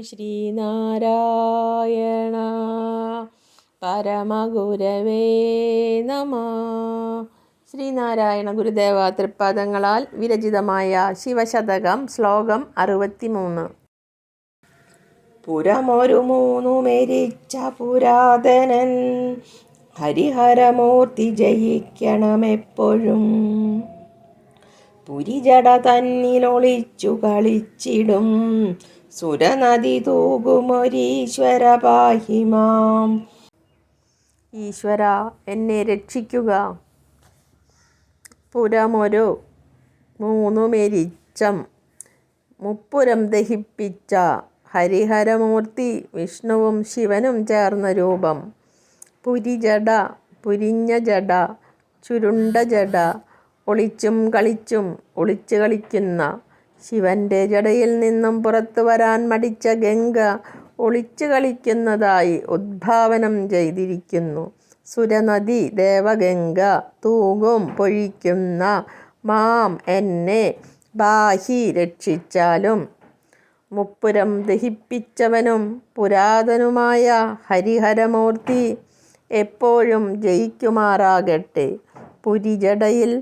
ശ്രീനാരായണ പരമഗുരവേ നമഃ. ശ്രീനാരായണ ഗുരുദേവ തൃപ്പാദങ്ങളാൽ വിരചിതമായ ശിവശതകം ശ്ലോകം 63. പുരമൊരു മൂന്നു മെരിച്ച പുരാതനൻ ഹരിഹരമൂർത്തി ജയിക്കണമെപ്പോഴും. പുരിജട തന്നിലൊളിച്ചു കളിച്ചിടും സുരനദി തൂകുമൊരീശ്വര പാഹിമാം. ഈശ്വര, എന്നെ രക്ഷിക്കുക. പുരമൊരു മൂന്നു മെരിച്ചം മുപ്പുരം ദഹിപ്പിച്ച ഹരിഹരമൂർത്തി വിഷ്ണുവും ശിവനും ചേർന്ന രൂപം. പുരിജട, പുരിഞ്ഞ ജട, ചുരുണ്ട ജട, ഒളിച്ചും കളിച്ചും ഒളിച്ചു കളിക്കുന്ന ശിവന്റെ ജടയിൽ നിന്നും പുറത്തു വരാൻ മടിച്ച ഗംഗ ഒളിച്ചു കളിക്കുന്നതായി ഉദ്ഭാവനം ചെയ്തിരിക്കുന്നു. സുരനദി ദേവഗംഗ തൂകും പൊഴിക്കുന്ന മാം, എന്നെ ബാഹി രക്ഷിച്ചാലും. മുപ്പുരം ദഹിപ്പിച്ചവനും പുരാതനുമായ ഹരിഹരമൂർത്തി എപ്പോഴും ജയിക്കുമാറാകട്ടെ. പുരിജടയിൽ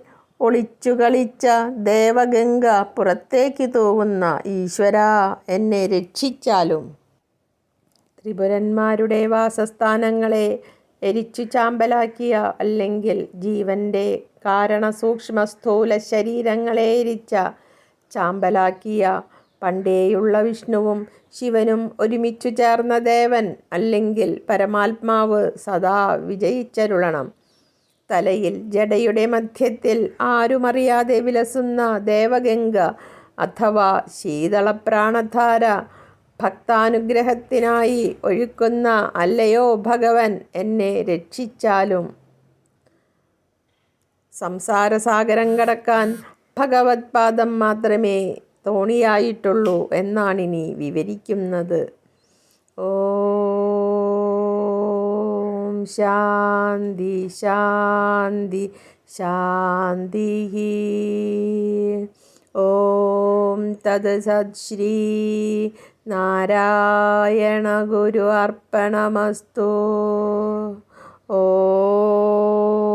ഒളിച്ചു കളിച്ച ദേവഗംഗ പുറത്തേക്ക് തൂകുന്ന ഈശ്വരാ, എന്നെ രക്ഷിച്ചാലും. ത്രിപുരന്മാരുടെ വാസസ്ഥാനങ്ങളെ എരിച്ചു ചാമ്പലാക്കിയ, അല്ലെങ്കിൽ ജീവന്റെ കാരണസൂക്ഷ്മ സ്ഥൂല ശരീരങ്ങളെ എരിച്ച ചാമ്പലാക്കിയ പണ്ടേയുള്ള വിഷ്ണുവും ശിവനും ഒരുമിച്ചു ചേർന്ന ദേവൻ, അല്ലെങ്കിൽ പരമാത്മാവ് സദാ വിജയിച്ചരുളണം. തലയിൽ ജടയുടെ മധ്യത്തിൽ ആരുമറിയാതെ വിലസുന്ന ദേവഗംഗ അഥവാ ശീതളപ്രാണധാര ഭക്താനുഗ്രഹത്തിനായി ഒഴുക്കുന്ന അല്ലയോ ഭഗവൻ, എന്നെ രക്ഷിച്ചാലും. സംസാരസാഗരം കടക്കാൻ ഭഗവത് പാദം മാത്രമേ തോണിയായിട്ടുള്ളൂ എന്നാണിനി വിവരിക്കുന്നത്. ഓം ശാന്തി ശാന്തി ശാന്തി. ഓം തത് സത്. ശ്രീ നാരായണ ഗുരു അർപ്പണമസ്തു. ഓം